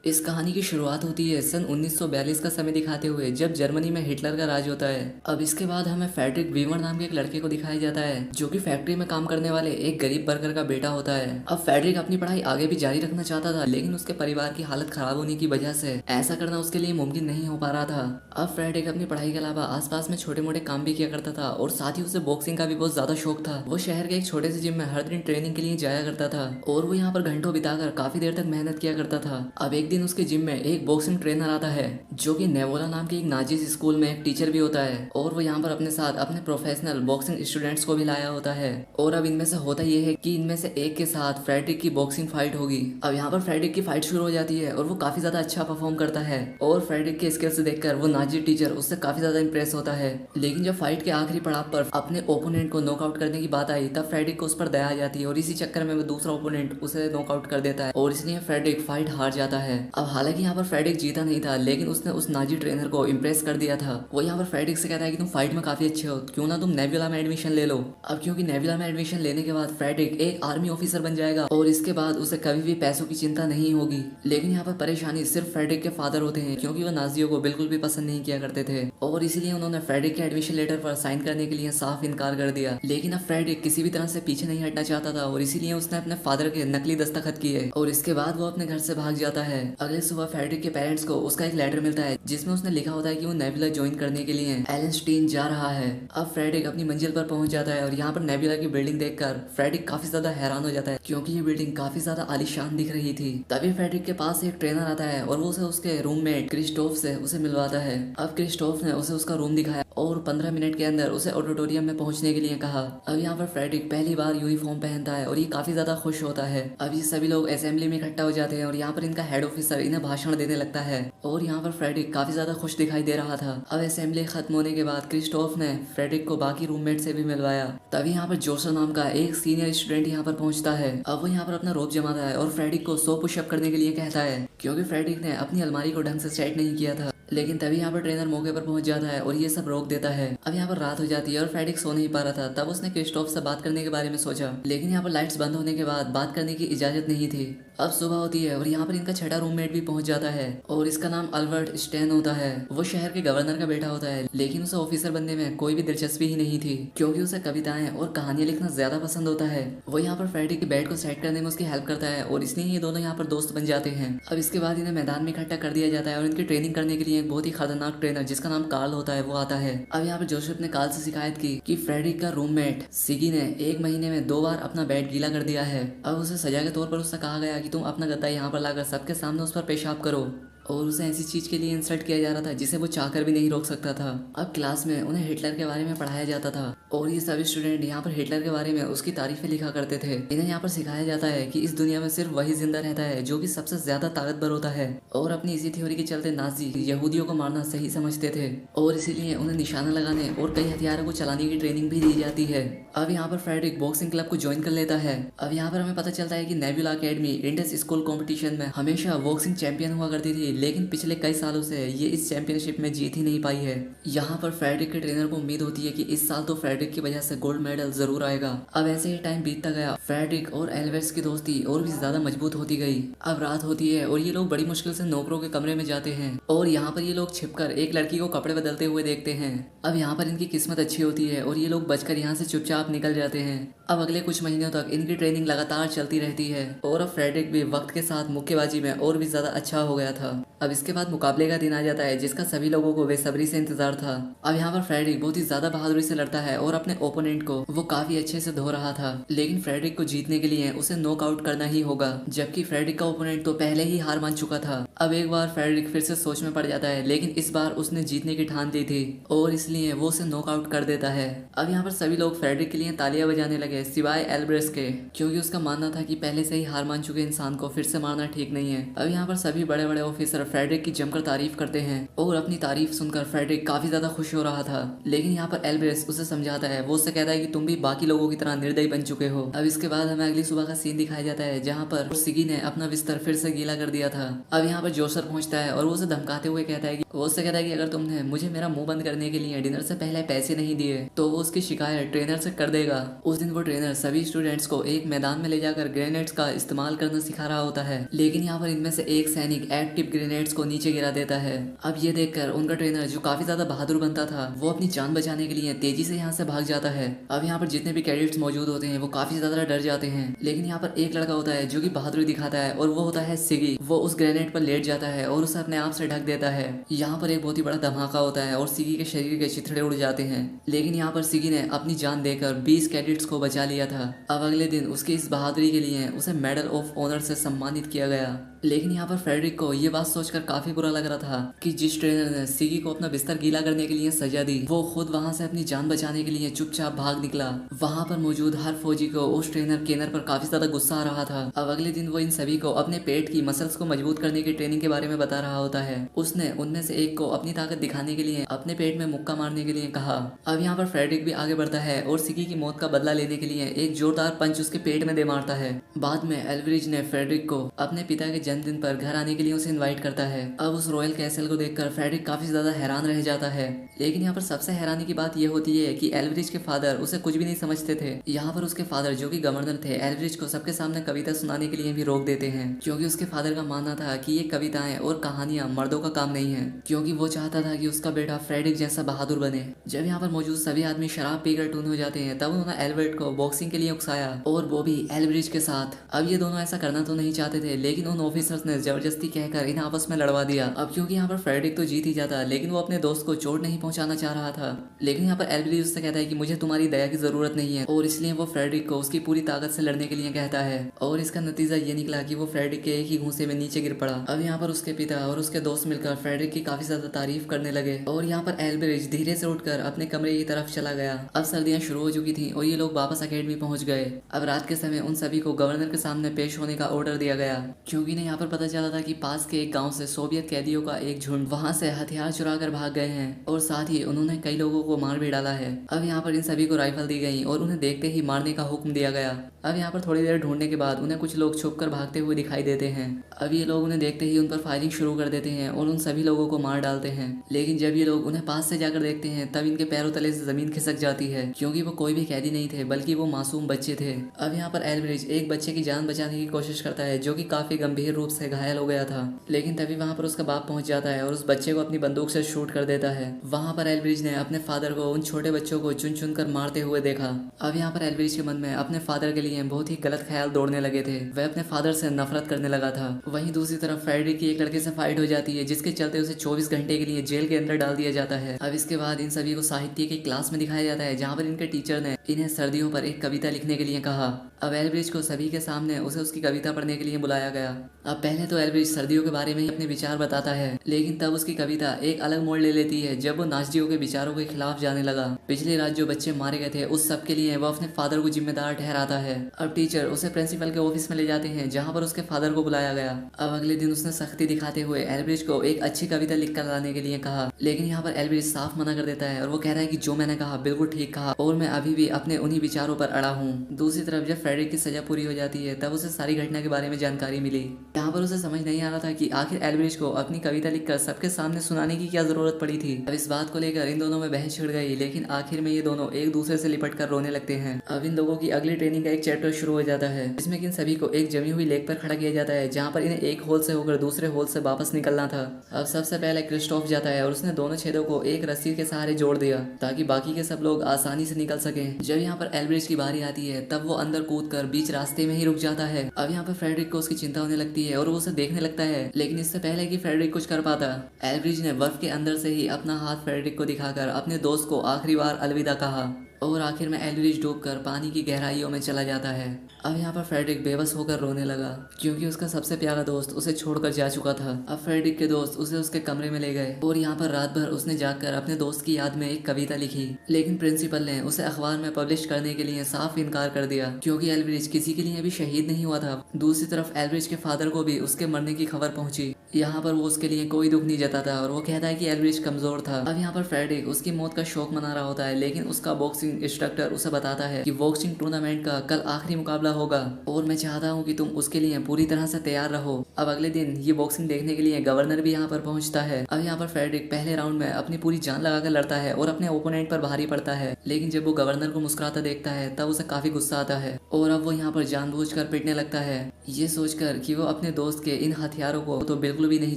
इस कहानी की शुरुआत होती है सन 1942 का समय दिखाते हुए, जब जर्मनी में हिटलर का राज होता है। अब इसके बाद हमें फ्रेडरिक वीमर नाम के एक लड़के को दिखाया जाता है, जो कि फैक्ट्री में काम करने वाले एक गरीब वर्कर का बेटा होता है। अब फ्रेडरिक अपनी पढ़ाई आगे भी जारी रखना चाहता था, लेकिन उसके परिवार की हालत खराब होने की वजह से ऐसा करना उसके लिए मुमकिन नहीं हो पा रहा था। अब फ्रेडरिक अपनी पढ़ाई के अलावा आसपास में छोटे मोटे काम भी किया करता था, और साथ ही उसे बॉक्सिंग का भी बहुत ज्यादा शौक था। वो शहर के एक छोटे से जिम में हर दिन ट्रेनिंग के लिए जाया करता था, और वो यहाँ पर घंटों बिताकर काफी देर तक मेहनत किया करता था। अब एक दिन उसके जिम में एक बॉक्सिंग ट्रेनर आता है, जो कि नेवोला नाम के एक नाजिस स्कूल में एक टीचर भी होता है, और वो यहाँ पर अपने साथ अपने प्रोफेशनल बॉक्सिंग स्टूडेंट्स को भी लाया होता है। और अब इनमें से होता यह है कि इनमें से एक के साथ फ्रेडरिक की बॉक्सिंग फाइट होगी। अब यहाँ पर फ्रेडरिक की फाइट शुरू हो जाती है, और वो काफी ज्यादा अच्छा परफॉर्म करता है, और फ्रेडरिक के स्किल्स देखकर वो नाजी टीचर उससे काफी ज्यादा इंप्रेस होता है। लेकिन जब फाइट के आखिरी पड़ाव पर अपने ओपोनेंट को नॉकआउट करने की बात आई, तब फ्रेडरिक को उस पर दया आ जाती है, और इसी चक्कर में वो दूसरा ओपोनेंट उसे नॉकआउट कर देता है, और इसलिए फ्रेडरिक फाइट हार जाता है। अब हालांकि यहाँ पर फ्रेडरिक जीता नहीं था, लेकिन उसने उस नाजी ट्रेनर को इम्प्रेस कर दिया था। वो यहाँ पर फ्रेडरिक से कहता है कि तुम फाइट में काफी अच्छे हो, क्यों ना तुम नेबुला में एडमिशन ले लो। अब क्योंकि नेबुला में एडमिशन लेने के बाद फ्रेडरिक एक आर्मी ऑफिसर बन जाएगा, और इसके बाद उसे कभी भी पैसों की चिंता नहीं होगी। लेकिन यहाँ पर परेशानी सिर्फ फ्रेडरिक के फादर होते हैं, क्योंकि वो नाजियों को बिल्कुल भी पसंद नहीं किया करते थे, और इसीलिए उन्होंने फ्रेडरिक के एडमिशन लेटर पर साइन करने के लिए साफ इनकार कर दिया। लेकिन अब फ्रेडरिक किसी भी तरह से पीछे नहीं हटना चाहता था, और इसीलिए उसने अपने फादर के नकली दस्तखत किए, और इसके बाद वो अपने घर से भाग जाता है। अगले सुबह फ्रेडरिक के पेरेंट्स को उसका एक लेटर मिलता है, जिसमें उसने लिखा होता है कि वो नेबुला ज्वाइन करने के लिए एलेंस्टीन जा रहा है। अब फ्रेडरिक अपनी मंजिल पर पहुंच जाता है, और यहाँ पर नेबुला की बिल्डिंग देखकर फ्रेडरिक काफी ज्यादा हैरान हो जाता है, क्योंकि ये बिल्डिंग काफी ज्यादा आलीशान दिख रही थी। तभी फ्रेडरिक के पास एक ट्रेनर आता है, और वो उसे उसके रूममेट क्रिस्टोफ से उसे मिलवाता है। अब क्रिस्टोफ ने उसे उसका रूम दिखाया, और 15 मिनट के अंदर उसे ऑडिटोरियम में पहुंचने के लिए कहा। अब यहाँ पर फ्रेडरिक पहली बार यूनिफॉर्म पहनता है, और ये काफी ज्यादा खुश होता है। अब ये सभी लोग असेंबली में इकट्ठा हो जाते हैं, और यहाँ पर इनका हेड ऑफिसर इन्हें भाषण देने लगता है, और यहाँ पर फ्रेडरिक काफी ज्यादा खुश दिखाई दे रहा था। अब असेंबली खत्म होने के बाद क्रिस्टोफ ने फ्रेडरिक को बाकी रूममेट से भी मिलवाया। तभी यहाँ पर जोसर नाम का एक सीनियर स्टूडेंट यहाँ पर पहुंचता है। अब वो यहाँ पर अपना रोप जमाता है, और फ्रेडरिक को 100 पुशअप करने के लिए कहता है, क्योंकि फ्रेडरिक ने अपनी अलमारी को ढंग से सेट नहीं किया था। लेकिन तभी यहाँ पर ट्रेनर मौके पर पहुंच जाता है, और ये सब रोक देता है। अब यहाँ पर रात हो जाती है, और फ्रेडरिक सो नहीं पा रहा था। तब उसने क्रिस्टोफ से बात करने के बारे में सोचा, लेकिन यहाँ पर लाइट्स बंद होने के बाद बात करने की इजाजत नहीं थी। अब सुबह होती है, और यहाँ पर इनका छठा रूममेट भी पहुंच जाता है, और इसका नाम अल्बर्ट स्टेन होता है। वो शहर के गवर्नर का बेटा होता है, लेकिन उसे ऑफिसर बनने में कोई भी दिलचस्पी ही नहीं थी, क्योंकि उसे कविताएं और कहानियां लिखना ज्यादा पसंद होता है। वो यहाँ पर फ्रेडरिक के बेड को सेट करने में उसकी हेल्प करता है, और इसलिए ये दोनों यहाँ पर दोस्त बन जाते हैं। अब इसके बाद इन्हें मैदान में इकट्ठा कर दिया जाता है, और इनकी ट्रेनिंग करने के लिए एक बहुत ही खतरनाक ट्रेनर जिसका नाम कार्ल होता है वो आता है। अब यहाँ पर जोसेफ ने कार्ल से शिकायत की कि फ्रेडरिक का रूममेट सिगी ने 1 महीने में 2 बार अपना बेड गीला कर दिया है। अब उसे सजा के तौर पर उससे कहा गया कि तुम अपना गद्दा यहाँ पर लाकर सबके सामने उस पर पेशाब करो, और उसे ऐसी चीज के लिए इंसल्ट किया जा रहा था जिसे वो चाहकर भी नहीं रोक सकता था। अब क्लास में उन्हें हिटलर के बारे में पढ़ाया जाता था, और ये सभी स्टूडेंट यहाँ पर हिटलर के बारे में उसकी तारीफें लिखा करते थे। इन्हें यहाँ पर सिखाया जाता है कि इस दुनिया में सिर्फ वही जिंदा रहता है जो कि सबसे ज्यादा ताकतवर होता है, और अपनी इसी थ्योरी के चलते नाजी यहूदियों को मारना सही समझते थे, और इसीलिए उन्हें निशाना लगाने और कई हथियारों को चलाने की ट्रेनिंग भी दी जाती है। अब यहाँ पर फ्रेडरिक बॉक्सिंग क्लब को ज्वाइन कर लेता है। अब यहाँ पर हमें पता चलता है कि nebula academy Indus school competition में हमेशा बॉक्सिंग चैंपियन हुआ करती थी, लेकिन पिछले कई सालों से ये इस चैंपियनशिप में जीत ही नहीं पाई है। यहाँ पर फ्रेडरिक के ट्रेनर को उम्मीद होती है कि इस साल तो फ्रेडरिक की वजह से गोल्ड मेडल जरूर आएगा। अब ऐसे ही टाइम बीतता गया, फ्रेडरिक और एल्वेस की दोस्ती और भी ज्यादा मजबूत होती गई। अब रात होती है, और ये लोग बड़ी मुश्किल से नौकरों के कमरे में जाते हैं, और यहाँ पर ये लोग छिपकर एक लड़की को कपड़े बदलते हुए देखते हैं। अब यहाँ पर इनकी किस्मत अच्छी होती है, और ये लोग बचकर यहाँ से चुपचाप निकल जाते हैं। अब अगले कुछ महीनों तक इनकी ट्रेनिंग लगातार चलती रहती है, और अब फ्रेडरिक भी वक्त के साथ मुक्केबाजी में और भी ज्यादा अच्छा हो गया था। अब इसके बाद मुकाबले का दिन आ जाता है, जिसका सभी लोगों को बेसब्री से इंतजार था। अब यहाँ पर फ्रेडरिक बहुत ही ज्यादा बहादुरी से लड़ता है, और अपने ओपोनेंट को वो काफी अच्छे से धो रहा था। लेकिन फ्रेडरिक को जीतने के लिए उसे नॉकआउट करना ही होगा, जबकि फ्रेडरिक का ओपोनेंट तो पहले ही हार मान चुका था। अब एक बार फ्रेडरिक फिर से सोच में पड़ जाता है, लेकिन इस बार उसने जीतने की ठान ली थी, और इसलिए वो उसे नॉकआउट कर देता है। अब यहाँ पर सभी लोग फ्रेडरिक के लिए तालियां बजाने लगे, सिवाय एल्ब्रेस के, क्योंकि उसका मानना था कि पहले से ही हार मान चुके इंसान को फिर से मारना ठीक नहीं है। अब यहाँ पर सभी बड़े बड़े ऑफिसर ऑफिसर फ्रेडरिक की जमकर तारीफ करते हैं और अपनी तारीफ सुनकर फ्रेडरिक काफी ज्यादा खुश हो रहा था। लेकिन यहाँ पर एल्ब्रेस उसे समझाता है, वो उससे कहता है कि तुम भी बाकी लोगों की तरह निर्दयी बन चुके हो। अब इसके बाद हमें अगली सुबह का सीन दिखाया जाता है जहाँ पर सिगी ने अपना बिस्तर फिर से गीला कर दिया था। अब यहाँ पर जोसर पहुंचता है और वो उसे धमकाते हुए कहता है कि अगर तुमने मुझे मेरा मुंह बंद करने के लिए डिनर से पहले पैसे नहीं दिए तो वो उसकी शिकायत ट्रेनर से कर देगा। उस दिन वो ट्रेनर सभी स्टूडेंट्स को एक मैदान में ले जाकर ग्रेनेड्स का इस्तेमाल करना सिखा रहा होता है, लेकिन यहाँ पर इनमें से एक सैनिक एक्टिव ग्रेनेड्स को नीचे गिरा देता है। अब ये देखकर उनका ट्रेनर जो काफी ज्यादा बहादुर बनता था वो अपनी जान बचाने के लिए तेजी से यहाँ से भाग जाता है। अब यहाँ पर जितने भी कैडेट्स मौजूद होते हैं वो काफी ज्यादा डर जाते हैं, लेकिन यहाँ पर एक लड़का होता है जो कि बहादुरी दिखाता है और वो होता है सिगी। वो उस ग्रेनेड पर लेट जाता है और उसे अपने आप से ढक देता है। यहाँ पर एक बहुत ही बड़ा धमाका होता है और सिगी के शरीर के चिथड़े उड़ जाते हैं, लेकिन यहाँ पर सिगी ने अपनी जान देकर 20 कैडेट्स को बचा लिया था। अब अगले दिन उसकी इस बहादुरी के लिए उसे मेडल ऑफ ऑनर से सम्मानित किया गया। लेकिन यहाँ पर फ्रेडरिक को ये बात सोचकर काफी बुरा लग रहा था कि जिस ट्रेनर ने सिगी को अपना बिस्तर गीला करने के लिए सजा दी वो खुद वहाँ से अपनी जान बचाने के लिए चुपचाप भाग निकला। वहाँ पर मौजूद हर फौजी को उस ट्रेनर केनर पर काफी ज्यादा गुस्सा आ रहा था। अब अगले दिन वो इन सभी को अपने पेट की मसल्स को मजबूत करने की ट्रेनिंग के बारे में बता रहा होता है। उसने उनमें से एक को अपनी ताकत दिखाने के लिए अपने पेट में मुक्का मारने के लिए कहा। अब यहाँ पर फ्रेडरिक भी आगे बढ़ता है और सिगी की मौत का बदला लेने के लिए एक जोरदार पंच उसके पेट में दे मारता है। बाद में एल्वरिज ने फ्रेडरिक को अपने पिता के जन्मदिन पर घर आने के लिए उसे इनवाइट करता है। अब उस रॉयल कैसल को देखकर फ्रेडरिक काफी ज्यादा हैरान रह जाता है, लेकिन यहाँ पर सबसे हैरानी की बात यह होती है कि एल्वरिज के फादर उसे कुछ भी नहीं समझते थे। यहाँ पर उसके फादर जो कि गवर्नर थे एल्वरिज को सबके सामने कविता सुनाने के लिए भी रोक देते हैं, क्योंकि उसके फादर का मानना था कि ये कविताएं और कहानियां मर्दों का काम नहीं है, क्योंकि वो चाहता था कि उसका बेटा फ्रेडरिक जैसा बहादुर बने। जब यहाँ पर मौजूद सभी आदमी शराब पीकर टून हो जाते हैं तब उन्होंने एल्बर्ट को बॉक्सिंग के लिए उकसाया और वो भी एल्वरिज के साथ। अब ये दोनों ऐसा करना तो नहीं चाहते थे, लेकिन उन ऑफिसर्स ने जबरदस्ती कहकर इन्हें आपस में लड़वा दिया। अब क्योंकि यहाँ पर फ्रेडरिक तो जीत ही जाता, लेकिन वो अपने दोस्त को चोट नहीं पहुंचाना चाह रहा था। लेकिन यहाँ पर एल्वरिज उससे कहता है कि मुझे तुम्हारी दया की जरूरत नहीं है, और इसलिए वो फ्रेडरिक को उसकी पूरी ताकत से लड़ने के लिए कहता है। और इसका नतीजा ये निकला कि वो फ्रेडरिक के एक ही घूंसे में नीचे गिर पड़ा। अब यहाँ पर उसके पिता और उसके दोस्त मिलकर फ्रेडरिक की काफी ज्यादा तारीफ करने लगे और यहाँ पर एल्वरिज धीरे से उठकर अपने कमरे की तरफ चला गया। अब सर्दियां शुरू हो चुकी थी और ये लोग वापस अकेडमी पहुंच गए। अब रात के समय उन सभी को गवर्नर के सामने पेश होने का ऑर्डर दिया गया, क्योंकि इन्हें यहाँ पर पता चला था कि पास के एक गांव से सोवियत कैदियों का एक झुंड वहां से हथियार चुरा कर भाग गए हैं और साथ ही उन्होंने कई लोगों को मार भी डाला है। अब यहाँ पर इन सभी को राइफल दी गई और उन्हें देखते ही मारने का हुक्म दिया गया। अब यहाँ पर थोड़ी देर ढूंढने के बाद उन्हें कुछ लोग छुपकर भागते हुए दिखाई देते हैं। अब ये लोग उन्हें देखते ही उन पर फायरिंग शुरू कर देते हैं और उन सभी लोगों को मार डालते हैं। लेकिन जब ये लोग उन्हें पास से जाकर देखते हैं तब इनके पैरों तले से जमीन खिसक जाती है, क्योंकि वो कोई भी कैदी नहीं थे बल्कि वो मासूम बच्चे थे। अब यहाँ पर एल्वरिज एक बच्चे की जान बचाने की कोशिश करता है जो कि काफी गंभीर रूप से घायल हो गया था, लेकिन तभी वहाँ पर उसका बाप पहुंच जाता है और उस बच्चे को अपनी बंदूक से शूट कर देता है। वहाँ पर एल्वरिज ने अपने फादर को उन छोटे बच्चों को चुन चुन कर मारते हुए देखा। अब यहाँ पर एल्वरिज के मन में अपने फादर के लिए बहुत ही गलत ख्याल दौड़ने लगे थे। वह अपने फादर से नफरत करने लगा था। वहीं दूसरी तरफ फ्रेडरिक की एक लड़के से फाइट हो जाती है, जिसके चलते उसे 24 घंटे के लिए जेल के अंदर डाल दिया जाता है। अब इसके बाद इन सभी को साहित्य की क्लास में दिखाया जाता है, जहाँ पर इनके टीचर ने इन्हें सर्दियों पर एक कविता लिखने के लिए कहा। अब एल्वरिज को सभी के सामने उसे उसकी कविता पढ़ने के लिए बुलाया गया। अब पहले तो एल्वरिज सर्दियों के बारे में ही अपने विचार बताता है, लेकिन तब उसकी कविता एक अलग मोड़ ले लेती है जब वो नाज़ियों के विचारों के खिलाफ जाने लगा। पिछली रात जो बच्चे मारे गए थे उस सब के लिए वो अपने फादर को जिम्मेदार ठहराता है। अब टीचर उसे प्रिंसिपल के ऑफिस में ले जाते हैं, जहाँ पर उसके फादर को बुलाया गया। अब अगले दिन उसने सख्ती दिखाते हुए एल्वरिज को एक अच्छी कविता लिख कर लाने के लिए कहा, लेकिन यहाँ पर एल्वरिज साफ मना कर देता है और वो कह रहा है कि जो मैंने कहा बिल्कुल ठीक कहा और मैं अभी भी अपने उन्हीं विचारों पर अड़ा हूँ। दूसरी तरफ जब फ्रेडरिक की सजा पूरी हो जाती है तब उसे सारी घटना के बारे में जानकारी मिली। यहाँ पर उसे समझ नहीं आ रहा था कि आखिर एल्वरिज को अपनी कविता लिखकर सबके सामने सुनाने की क्या जरूरत पड़ी थी। अब इस बात को लेकर इन दोनों में बहस छिड़ गई, लेकिन आखिर में ये दोनों एक दूसरे से लिपट कर रोने लगते हैं। अब इन लोगों की अगली ट्रेनिंग का एक चैप्टर शुरू हो जाता है, जिसमें इन सभी को एक जमी हुई लेक पर खड़ा किया जाता है, जहाँ पर इन्हें एक होल से होकर दूसरे होल से वापस निकलना था। अब सबसे पहले क्रिस्टोफ जाता है और उसने दोनों छेदों को एक रस्सी के सहारे जोड़ दिया ताकि बाकी के सब लोग आसानी से निकल सके। जब यहाँ पर एल्वरिज की बारी आती है तब वो अंदर कूदकर बीच रास्ते में ही रुक जाता है। अब यहाँ पर फ्रेडरिक को उसकी चिंता होने लगती है और वो उसे देखने लगता है, लेकिन इससे पहले कि फ्रेडरिक कुछ कर पाता एल्वरिज ने बर्फ के अंदर से ही अपना हाथ फ्रेडरिक को दिखाकर अपने दोस्त को आखिरी बार अलविदा कहा और आखिर में एल्वरिज डूबकर पानी की गहराइयों में चला जाता है। अब यहाँ पर फ्रेडरिक बेबस होकर रोने लगा क्योंकि उसका सबसे प्यारा दोस्त उसे छोड़कर जा चुका था। अब फ्रेडरिक के दोस्त उसे उसके कमरे में ले गए और यहाँ पर रात भर उसने जाकर अपने दोस्त की याद में एक कविता लिखी, लेकिन प्रिंसिपल ने उसे अखबार में पब्लिश करने के लिए साफ इनकार कर दिया क्योंकि एल्वरिज किसी के लिए भी शहीद नहीं हुआ था। दूसरी तरफ एल्वरिज के फादर को भी उसके मरने की खबर पहुंची। यहाँ पर वो उसके लिए कोई दुख नहीं जताता और वो कहता है कि एल्विश कमजोर था। अब यहाँ पर फ्रेडरिक उसकी मौत का शोक मना रहा होता है, लेकिन उसका बॉक्सिंग इंस्ट्रक्टर उसे बताता है कि बॉक्सिंग टूर्नामेंट का कल आखिरी मुकाबला होगा और मैं चाहता हूँ कि तुम उसके लिए पूरी तरह से तैयार रहो। अब अगले दिन ये बॉक्सिंग देखने के लिए गवर्नर भी यहाँ पर पहुंचता है। अब यहाँ पर फ्रेडरिक पहले राउंड में अपनी पूरी जान लगाकर लड़ता है और अपने ओपोनेंट पर भारी पड़ता है, लेकिन जब वो गवर्नर को मुस्कुराता देखता है तब उसे काफी गुस्सा आता है और अब वो यहाँ पर जानबूझकर पिटने लगता है, ये सोचकर कि वो अपने दोस्त के इन हथियारों को तो बिल्कुल भी नहीं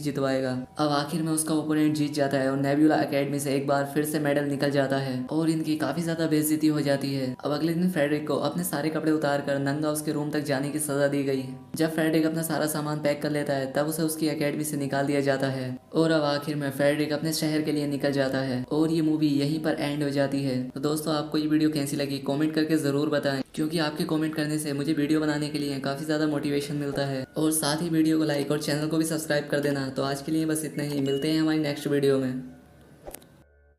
जितवाएगा। अब आखिर में उसका ओपोनेंट जीत जाता है और नेब्यूला एकेडमी से एक बार फिर से मेडल निकल जाता है और इनकी काफी ज्यादा बेइज्जती हो जाती है। अब अगले दिन फ्रेडरिक को अपने सारे कपड़े उतार कर नंगा उसके रूम तक जाने की सजा दी गई। जब फ्रेडरिक अपना सारा सामान पैक कर लेता है तब उसे उसकी एकेडमी से निकाल दिया जाता है और अब आखिर में फ्रेडरिक अपने शहर के लिए निकल जाता है और ये मूवी यहीं पर एंड हो जाती है। तो दोस्तों, आपको ये वीडियो कैसी लगी कमेंट करके जरूर बताएं, क्योंकि आपके कमेंट करने से मुझे वीडियो बनाने के लिए काफी ज्यादा मोटिवेशन मिलता है। और साथ ही वीडियो को लाइक और चैनल को भी सब्सक्राइब कर देना। तो आज के लिए बस इतना ही, मिलते हैं हमारी नेक्स्ट वीडियो में।